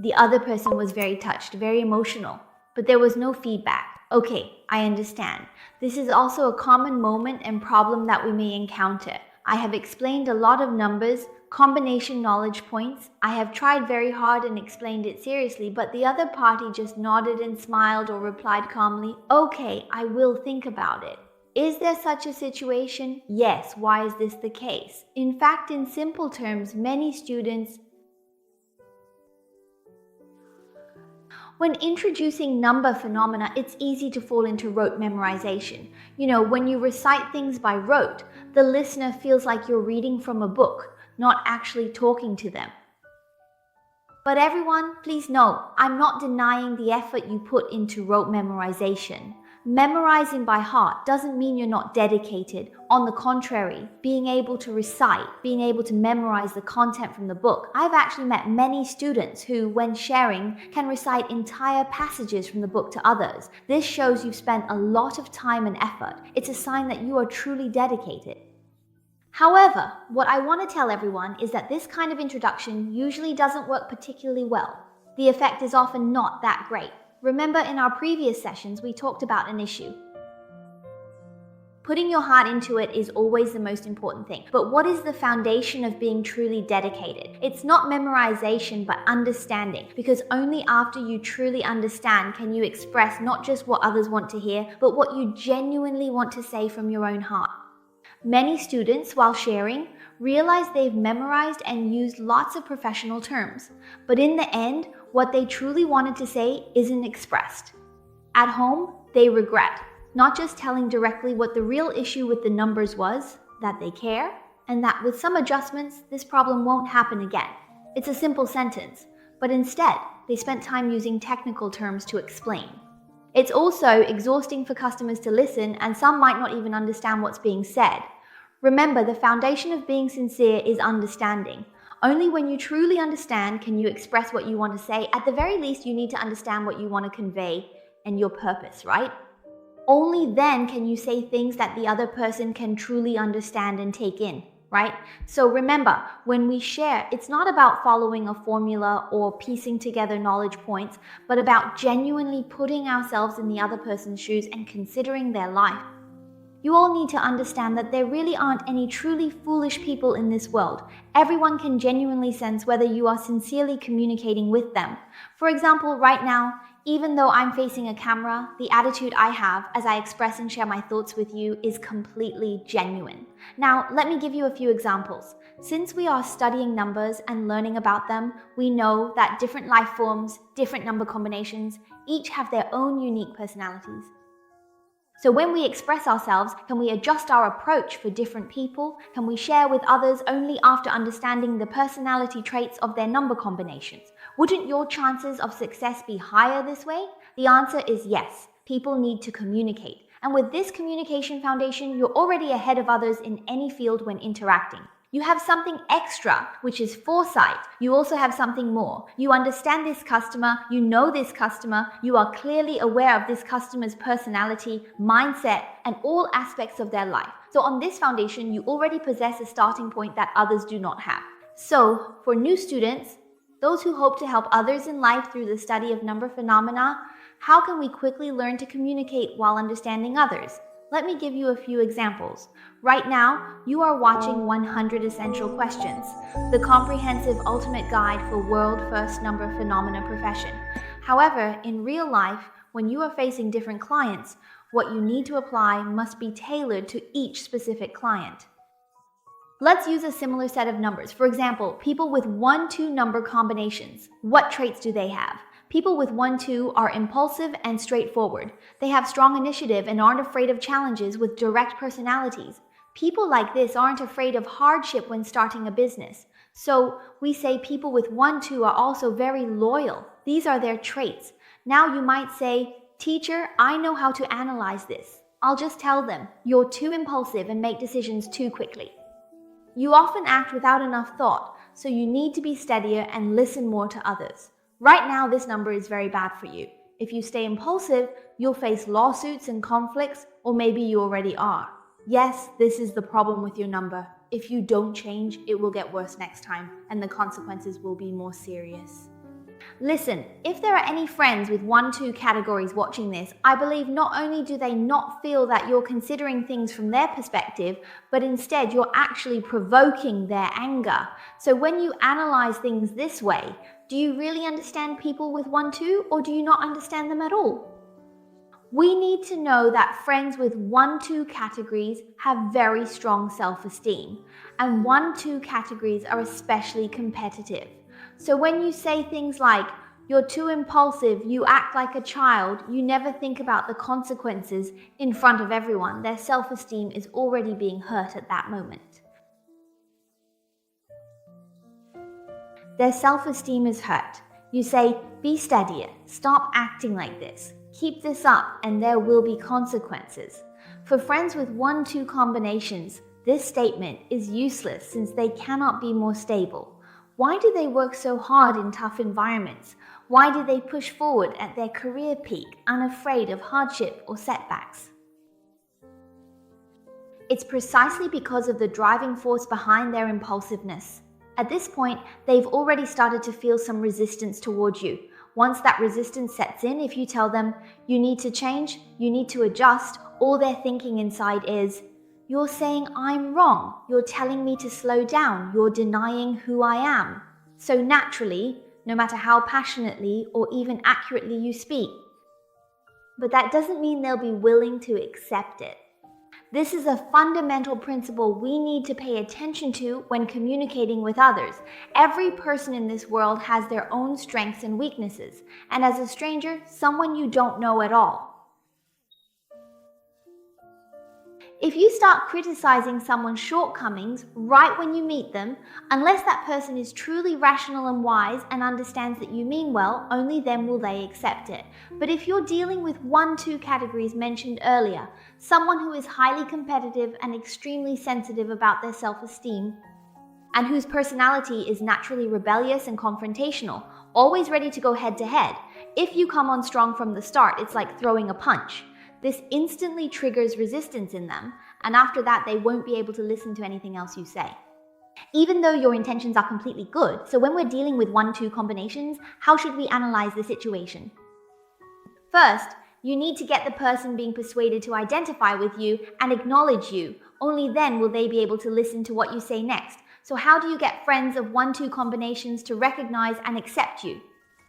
The other person was very touched, very emotional, but there was no feedback. Okay, I understand. This is also a common moment and problem that we may encounter. I have explained a lot of numbers, combination knowledge points. I have tried very hard and explained it seriously, but the other party just nodded and smiled or replied calmly, okay, I will think about it. Is there such a situation? Yes. Why is this the case? In fact, in simple terms, many students, when introducing number phenomena, it's easy to fall into rote memorization. When you recite things by rote, the listener feels like you're reading from a book, not actually talking to them. But everyone, please know, I'm not denying the effort you put into rote memorization. Memorizing by heart doesn't mean you're not dedicated. On the contrary, being able to recite, being able to memorize the content from the book. I've actually met many students who, when sharing, can recite entire passages from the book to others. This shows you've spent a lot of time and effort. It's a sign that you are truly dedicated. However, what I want to tell everyone is that this kind of introduction usually doesn't work particularly well. The effect is often not that great. Remember, in our previous sessions, we talked about an issue. Putting your heart into it is always the most important thing. But what is the foundation of being truly dedicated? It's not memorization, but understanding. Because only after you truly understand can you express not just what others want to hear, but what you genuinely want to say from your own heart. Many students, while sharing, realize they've memorized and used lots of professional terms. But in the end, what they truly wanted to say isn't expressed. At home, they regret not just telling directly what the real issue with the numbers was, that they care, and that with some adjustments, this problem won't happen again. It's a simple sentence, but instead, they spent time using technical terms to explain. It's also exhausting for customers to listen, and some might not even understand what's being said. Remember, the foundation of being sincere is understanding. Only when you truly understand can you express what you want to say. At the very least, you need to understand what you want to convey and your purpose, right? Only then can you say things that the other person can truly understand and take in, right? So remember, when we share, it's not about following a formula or piecing together knowledge points, but about genuinely putting ourselves in the other person's shoes and considering their life. You all need to understand that there really aren't any truly foolish people in this world. Everyone can genuinely sense whether you are sincerely communicating with them. For example, right now, even though I'm facing a camera, the attitude I have as I express and share my thoughts with you is completely genuine. Now, let me give you a few examples. Since we are studying numbers and learning about them, we know that different life forms, different number combinations, each have their own unique personalities. So when we express ourselves, can we adjust our approach for different people? Can we share with others only after understanding the personality traits of their number combinations? Wouldn't your chances of success be higher this way? The answer is yes. People need to communicate. And with this communication foundation, you're already ahead of others in any field when interacting. You have something extra, which is foresight. You also have something more. You understand this customer, you know this customer, you are clearly aware of this customer's personality, mindset, and all aspects of their life. So on this foundation, you already possess a starting point that others do not have. So for new students, those who hope to help others in life through the study of number phenomena, how can we quickly learn to communicate while understanding others? Let me give you a few examples. Right now, you are watching 100 Essential Questions, the comprehensive ultimate guide for world-first number phenomena profession. However, in real life, when you are facing different clients, what you need to apply must be tailored to each specific client. Let's use a similar set of numbers. For example, people with 1-2 number combinations. What traits do they have? People with 1-2 are impulsive and straightforward. They have strong initiative and aren't afraid of challenges with direct personalities. People like this aren't afraid of hardship when starting a business. So we say people with 1-2 are also very loyal. These are their traits. Now you might say, teacher, I know how to analyze this. I'll just tell them, you're too impulsive and make decisions too quickly. You often act without enough thought, so you need to be steadier and listen more to others. Right now, this number is very bad for you. If you stay impulsive, you'll face lawsuits and conflicts, or maybe you already are. Yes, this is the problem with your number. If you don't change, it will get worse next time, and the consequences will be more serious. Listen, if there are any friends with 1-2 categories watching this, I believe not only do they not feel that you're considering things from their perspective, but instead you're actually provoking their anger. So when you analyze things this way, do you really understand people with 1-2, or do you not understand them at all? We need to know that friends with 1-2 categories have very strong self-esteem, and 1-2 categories are especially competitive. So when you say things like, "You're too impulsive, you act like a child," you never think about the consequences in front of everyone. Their self-esteem is already being hurt at that moment. Their self-esteem is hurt. You say, "Be steadier, stop acting like this. Keep this up and there will be consequences." For friends with 1-2 combinations, this statement is useless since they cannot be more stable. Why do they work so hard in tough environments? Why do they push forward at their career peak, unafraid of hardship or setbacks? It's precisely because of the driving force behind their impulsiveness. At this point, they've already started to feel some resistance towards you. Once that resistance sets in, if you tell them, "You need to change, you need to adjust," all they're thinking inside is, "You're saying I'm wrong, you're telling me to slow down, you're denying who I am." So naturally, no matter how passionately or even accurately you speak, but that doesn't mean they'll be willing to accept it. This is a fundamental principle we need to pay attention to when communicating with others. Every person in this world has their own strengths and weaknesses, and as a stranger, someone you don't know at all, if you start criticizing someone's shortcomings right when you meet them, unless that person is truly rational and wise and understands that you mean well, only then will they accept it. But if you're dealing with 1-2 categories mentioned earlier, someone who is highly competitive and extremely sensitive about their self-esteem, and whose personality is naturally rebellious and confrontational, always ready to go head-to-head, if you come on strong from the start, it's like throwing a punch. This instantly triggers resistance in them, and after that, they won't be able to listen to anything else you say. Even though your intentions are completely good, so when we're dealing with 1-2 combinations, how should we analyze the situation? First, you need to get the person being persuaded to identify with you and acknowledge you. Only then will they be able to listen to what you say next. So how do you get friends of 1-2 combinations to recognize and accept you?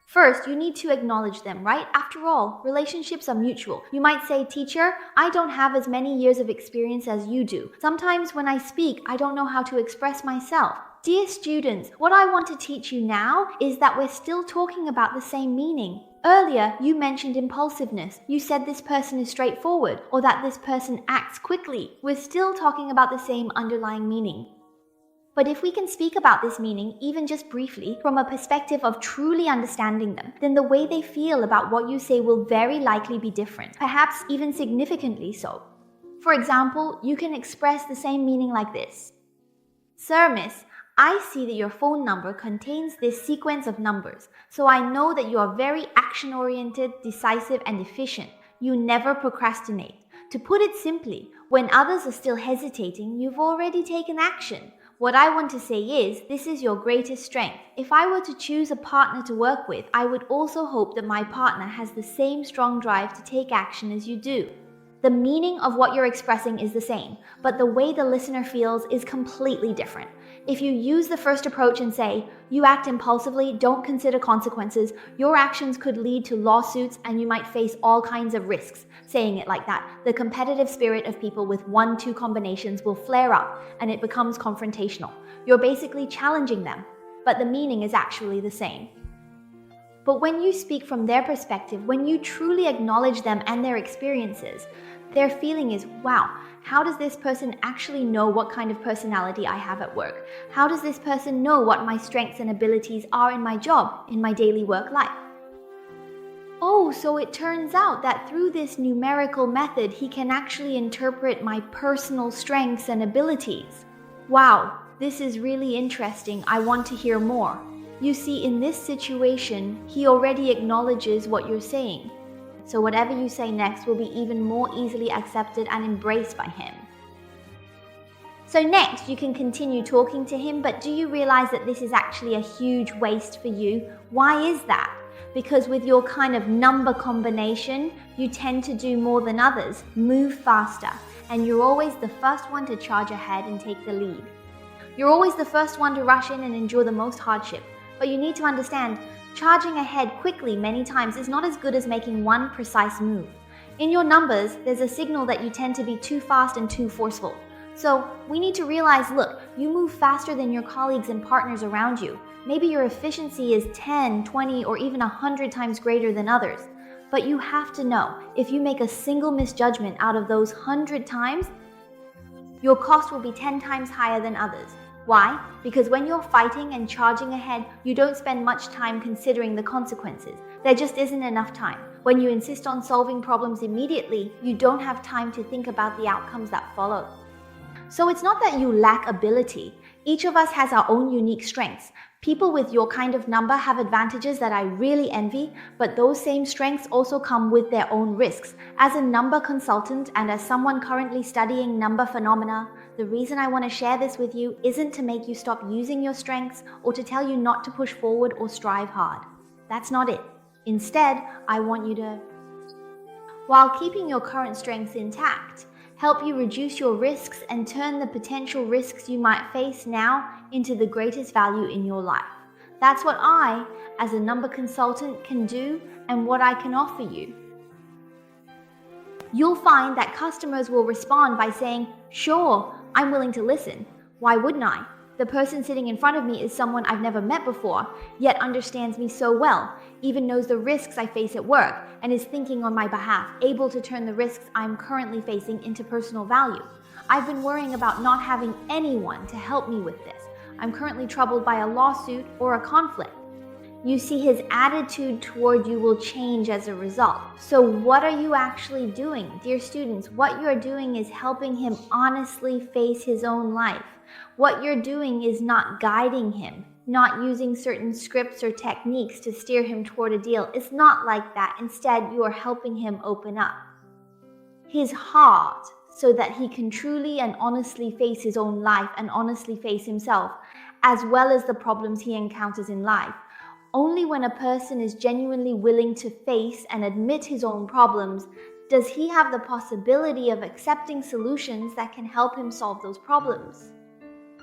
First, you need to acknowledge them, right? After all, relationships are mutual. You might say, "Teacher, I don't have as many years of experience as you do. Sometimes when I speak, I don't know how to express myself." Dear students, what I want to teach you now is that we're still talking about the same meaning. Earlier, you mentioned impulsiveness. You said this person is straightforward, or that this person acts quickly. We're still talking about the same underlying meaning. But if we can speak about this meaning, even just briefly, from a perspective of truly understanding them, then the way they feel about what you say will very likely be different, perhaps even significantly so. For example, you can express the same meaning like this. "Sir, miss, I see that your phone number contains this sequence of numbers, so I know that you are very action-oriented, decisive, and efficient. You never procrastinate. To put it simply, when others are still hesitating, you've already taken action. What I want to say is, this is your greatest strength. If I were to choose a partner to work with, I would also hope that my partner has the same strong drive to take action as you do." The meaning of what you're expressing is the same, but the way the listener feels is completely different. If you use the first approach and say, "You act impulsively, don't consider consequences, your actions could lead to lawsuits and you might face all kinds of risks," saying it like that, the competitive spirit of people with 1-2 combinations will flare up and it becomes confrontational. You're basically challenging them, but the meaning is actually the same. But when you speak from their perspective, when you truly acknowledge them and their experiences, their feeling is, "Wow, how does this person actually know what kind of personality I have at work? How does this person know what my strengths and abilities are in my job, in my daily work life? Oh, so it turns out that through this numerical method, he can actually interpret my personal strengths and abilities. Wow, this is really interesting. I want to hear more." You see, in this situation, he already acknowledges what you're saying. So whatever you say next will be even more easily accepted and embraced by him. So next, you can continue talking to him, but do you realize that this is actually a huge waste for you? Why is that? because with your kind of number combination, you tend to do more than others, move faster, and you're always the first one to charge ahead and take the lead. You're always the first one to rush in and endure the most hardship, but you need to understand, charging ahead quickly many times is not as good as making one precise move. In your numbers, there's a signal that you tend to be too fast and too forceful. So we need to realize, look, you move faster than your colleagues and partners around you. Maybe your efficiency is 10, 20, or even 100 times greater than others. But you have to know, if you make a single misjudgment out of those 100 times, your cost will be 10 times higher than others. Why? Because when you're fighting and charging ahead, you don't spend much time considering the consequences. There just isn't enough time. When you insist on solving problems immediately, you don't have time to think about the outcomes that follow. So it's not that you lack ability. Each of us has our own unique strengths. People with your kind of number have advantages that I really envy, but those same strengths also come with their own risks. As a number consultant and as someone currently studying number phenomena, the reason I want to share this with you isn't to make you stop using your strengths or to tell you not to push forward or strive hard. That's not it. Instead, I want you to, while keeping your current strengths intact, help you reduce your risks and turn the potential risks you might face now into the greatest value in your life. That's what I, as a number consultant, can do and what I can offer you. You'll find that customers will respond by saying, "Sure, I'm willing to listen. Why wouldn't I? The person sitting in front of me is someone I've never met before, yet understands me so well, even knows the risks I face at work, and is thinking on my behalf, able to turn the risks I'm currently facing into personal value. I've been worrying about not having anyone to help me with this. I'm currently troubled by a lawsuit or a conflict." You see, his attitude toward you will change as a result. So what are you actually doing? Dear students, what you're doing is helping him honestly face his own life. What you're doing is not guiding him, not using certain scripts or techniques to steer him toward a deal. It's not like that. Instead, you are helping him open up his heart so that he can truly and honestly face his own life and honestly face himself, as well as the problems he encounters in life. Only when a person is genuinely willing to face and admit his own problems does he have the possibility of accepting solutions that can help him solve those problems.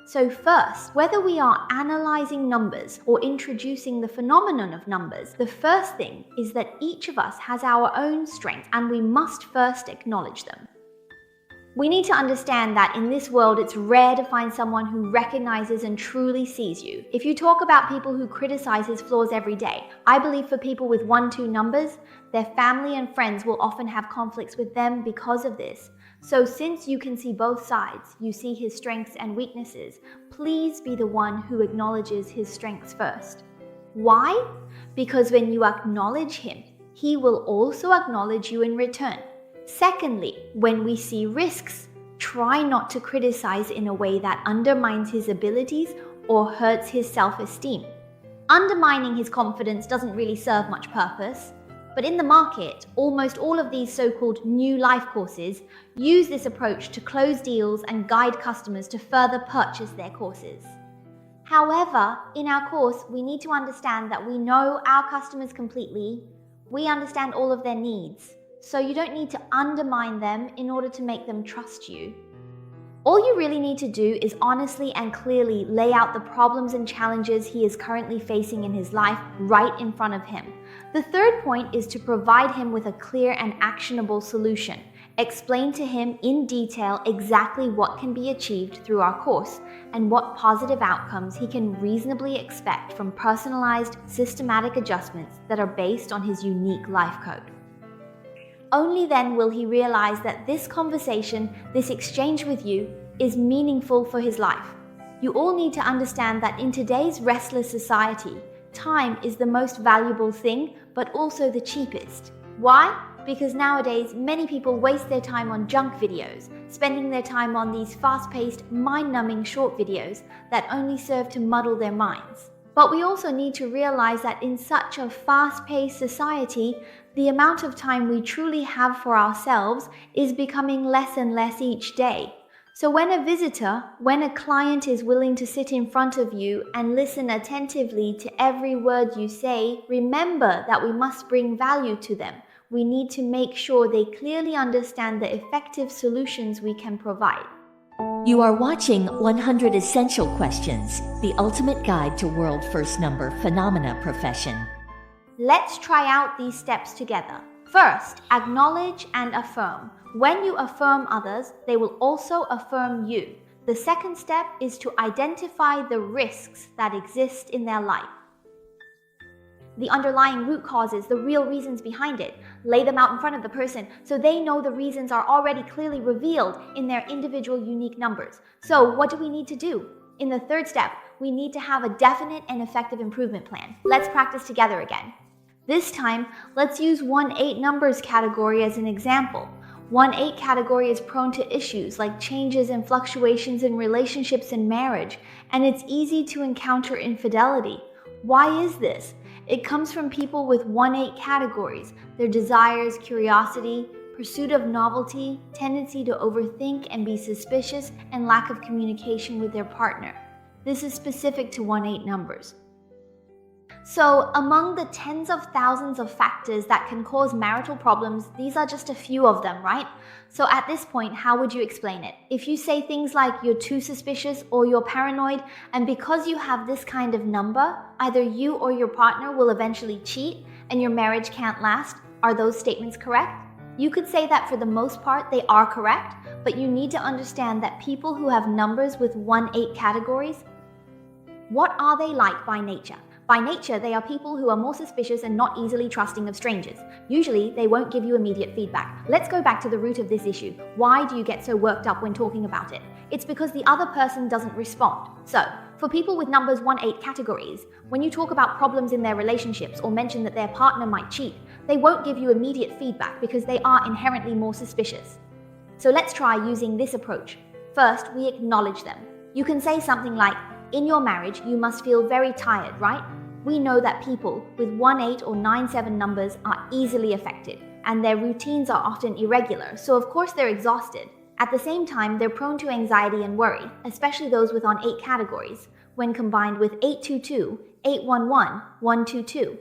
So first, whether we are analyzing numbers or introducing the phenomenon of numbers, the first thing is that each of us has our own strengths and we must first acknowledge them. We need to understand that in this world, it's rare to find someone who recognizes and truly sees you. If you talk about people who criticize his flaws every day, I believe for people with 1-2 numbers, their family and friends will often have conflicts with them because of this. So since you can see both sides, you see his strengths and weaknesses, please be the one who acknowledges his strengths first. Why? Because when you acknowledge him, he will also acknowledge you in return. Secondly, when we see risks, try not to criticize in a way that undermines his abilities or hurts his self-esteem. Undermining his confidence doesn't really serve much purpose, but in the market, almost all of these so-called new life courses use this approach to close deals and guide customers to further purchase their courses. However, in our course, we need to understand that we know our customers completely, we understand all of their needs. So you don't need to undermine them in order to make them trust you. All you really need to do is honestly and clearly lay out the problems and challenges he is currently facing in his life right in front of him. The third point is to provide him with a clear and actionable solution. Explain to him in detail exactly what can be achieved through our course and what positive outcomes he can reasonably expect from personalized, systematic adjustments that are based on his unique life code. Only then will he realize that this conversation, this exchange with you, is meaningful for his life. You all need to understand that in today's restless society, time is the most valuable thing, but also the cheapest. Why? Because nowadays, many people waste their time on junk videos, spending their time on these fast-paced, mind-numbing short videos that only serve to muddle their minds. But we also need to realize that in such a fast-paced society, the amount of time we truly have for ourselves is becoming less and less each day. So when a client is willing to sit in front of you and listen attentively to every word you say, remember that we must bring value to them. We need to make sure they clearly understand the effective solutions we can provide. You are watching 100 Essential Questions, the ultimate guide to world first number phenomena profession. Let's try out these steps together. First, acknowledge and affirm. When you affirm others, they will also affirm you. The second step is to identify the risks that exist in their life. The underlying root causes, the real reasons behind it. Lay them out in front of the person so they know the reasons are already clearly revealed in their individual unique numbers. So what do we need to do? In the third step, we need to have a definite and effective improvement plan. Let's practice together again. This time, let's use 1-8 numbers category as an example. 1-8 category is prone to issues like changes and fluctuations in relationships and marriage, and it's easy to encounter infidelity. Why is this? It comes from people with 1-8 categories, their desires, curiosity, pursuit of novelty, tendency to overthink and be suspicious, and lack of communication with their partner. This is specific to 1-8 numbers. So, among the tens of thousands of factors that can cause marital problems, these are just a few of them, right? So at this point, how would you explain it? If you say things like you're too suspicious or you're paranoid, and because you have this kind of number, either you or your partner will eventually cheat and your marriage can't last, are those statements correct? You could say that for the most part they are correct, but you need to understand that people who have numbers with 1-8 categories, what are they like by nature? By nature, they are people who are more suspicious and not easily trusting of strangers. Usually, they won't give you immediate feedback. Let's go back to the root of this issue. Why do you get so worked up when talking about it? It's because the other person doesn't respond. So, for people with numbers 1-8 categories, when you talk about problems in their relationships or mention that their partner might cheat, they won't give you immediate feedback because they are inherently more suspicious. So let's try using this approach. First, we acknowledge them. You can say something like, in your marriage, you must feel very tired, right? We know that people with 1-8 or 9-7 numbers are easily affected, and their routines are often irregular, so of course they're exhausted. At the same time, they're prone to anxiety and worry, especially those with 8 categories, when combined with 822, 811, 122.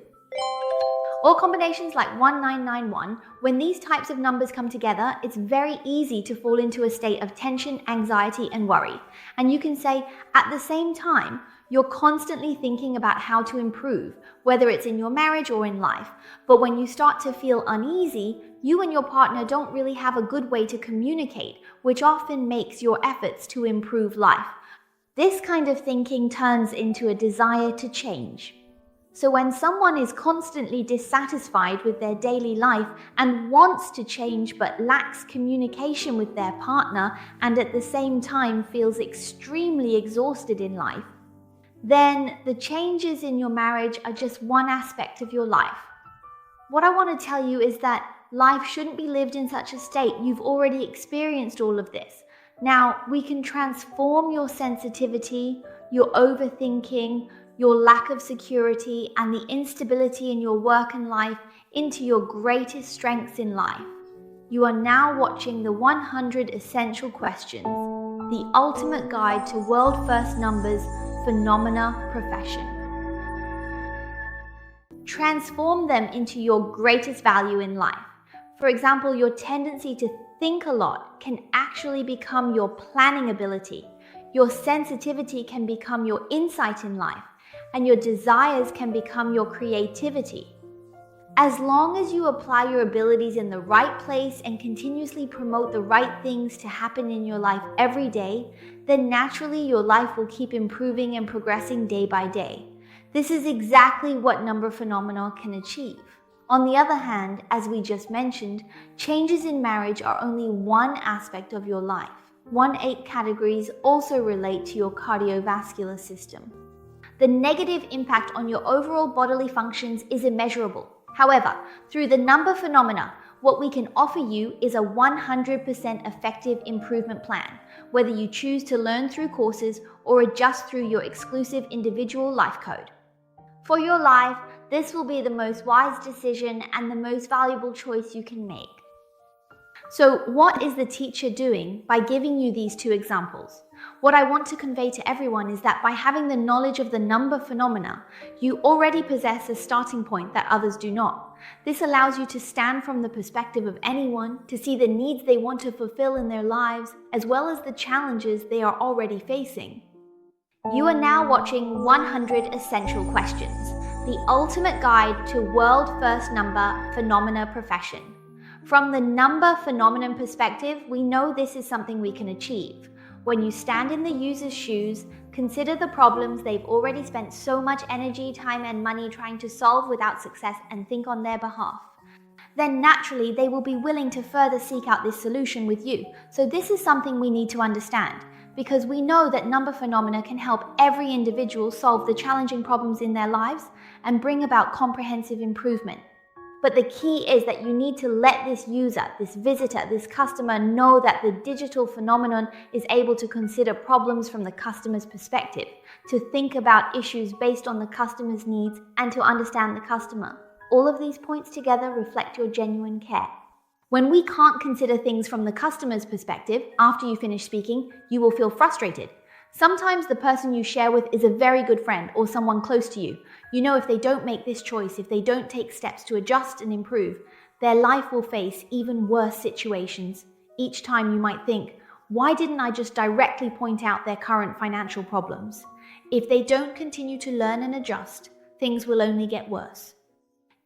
Or combinations like 1991, when these types of numbers come together, it's very easy to fall into a state of tension, anxiety, and worry. And you can say, at the same time, you're constantly thinking about how to improve, whether it's in your marriage or in life. But when you start to feel uneasy, you and your partner don't really have a good way to communicate, which often makes your efforts to improve life. This kind of thinking turns into a desire to change. So when someone is constantly dissatisfied with their daily life and wants to change but lacks communication with their partner and at the same time feels extremely exhausted in life, then the changes in your marriage are just one aspect of your life. What I want to tell you is that life shouldn't be lived in such a state. You've already experienced all of this. Now, we can transform your sensitivity, your overthinking, your lack of security, and the instability in your work and life into your greatest strengths in life. You are now watching the 100 Essential Questions, the ultimate guide to world first numbers phenomena profession. Transform them into your greatest value in life. For example, your tendency to think a lot can actually become your planning ability. Your sensitivity can become your insight in life, and your desires can become your creativity. As long as you apply your abilities in the right place and continuously promote the right things to happen in your life every day, then naturally your life will keep improving and progressing day by day. This is exactly what number phenomena can achieve. On the other hand, as we just mentioned, changes in marriage are only one aspect of your life. 1-8 categories also relate to your cardiovascular system. The negative impact on your overall bodily functions is immeasurable. However, through the number phenomena, what we can offer you is a 100% effective improvement plan, whether you choose to learn through courses or adjust through your exclusive individual life code. For your life, this will be the most wise decision and the most valuable choice you can make. So what is the teacher doing by giving you these two examples? What I want to convey to everyone is that by having the knowledge of the number phenomena, you already possess a starting point that others do not. This allows you to stand from the perspective of anyone, to see the needs they want to fulfill in their lives, as well as the challenges they are already facing. You are now watching 100 Essential Questions, the ultimate guide to world first number phenomena profession. From the number phenomenon perspective, we know this is something we can achieve. When you stand in the user's shoes, consider the problems they've already spent so much energy, time, and money trying to solve without success and think on their behalf. Then naturally, they will be willing to further seek out this solution with you. So this is something we need to understand, because we know that number phenomena can help every individual solve the challenging problems in their lives and bring about comprehensive improvement. But the key is that you need to let this user, this visitor, this customer know that the digital phenomenon is able to consider problems from the customer's perspective, to think about issues based on the customer's needs, and to understand the customer. All of these points together reflect your genuine care. When we can't consider things from the customer's perspective, after you finish speaking, you will feel frustrated. Sometimes the person you share with is a very good friend or someone close to you. You know, if they don't make this choice, if they don't take steps to adjust and improve, their life will face even worse situations. Each time you might think, why didn't I just directly point out their current financial problems? If they don't continue to learn and adjust, things will only get worse.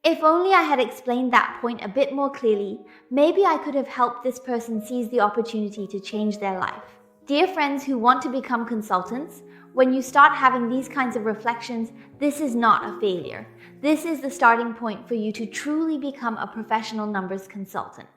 If only I had explained that point a bit more clearly, maybe I could have helped this person seize the opportunity to change their life. Dear friends who want to become consultants, when you start having these kinds of reflections, this is not a failure. This is the starting point for you to truly become a professional numbers consultant.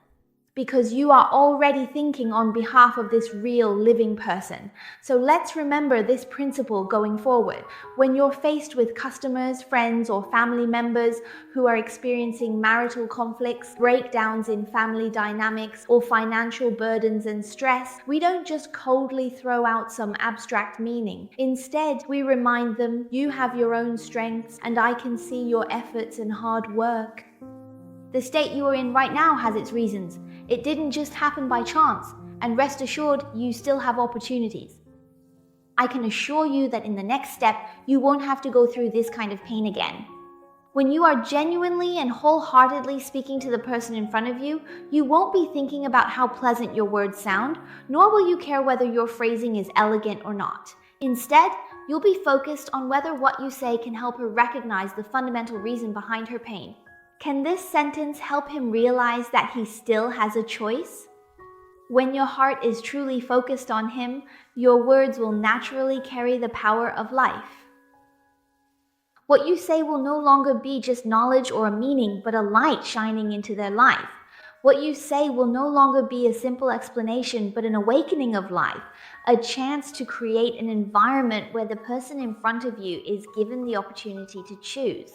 Because you are already thinking on behalf of this real living person. So let's remember this principle going forward. When you're faced with customers, friends, or family members who are experiencing marital conflicts, breakdowns in family dynamics, or financial burdens and stress, we don't just coldly throw out some abstract meaning. Instead, we remind them, you have your own strengths, and I can see your efforts and hard work. The state you are in right now has its reasons. It didn't just happen by chance, and rest assured, you still have opportunities. I can assure you that in the next step, you won't have to go through this kind of pain again. When you are genuinely and wholeheartedly speaking to the person in front of you, you won't be thinking about how pleasant your words sound, nor will you care whether your phrasing is elegant or not. Instead, you'll be focused on whether what you say can help her recognize the fundamental reason behind her pain. Can this sentence help him realize that he still has a choice? When your heart is truly focused on him, your words will naturally carry the power of life. What you say will no longer be just knowledge or a meaning, but a light shining into their life. What you say will no longer be a simple explanation, but an awakening of life, a chance to create an environment where the person in front of you is given the opportunity to choose.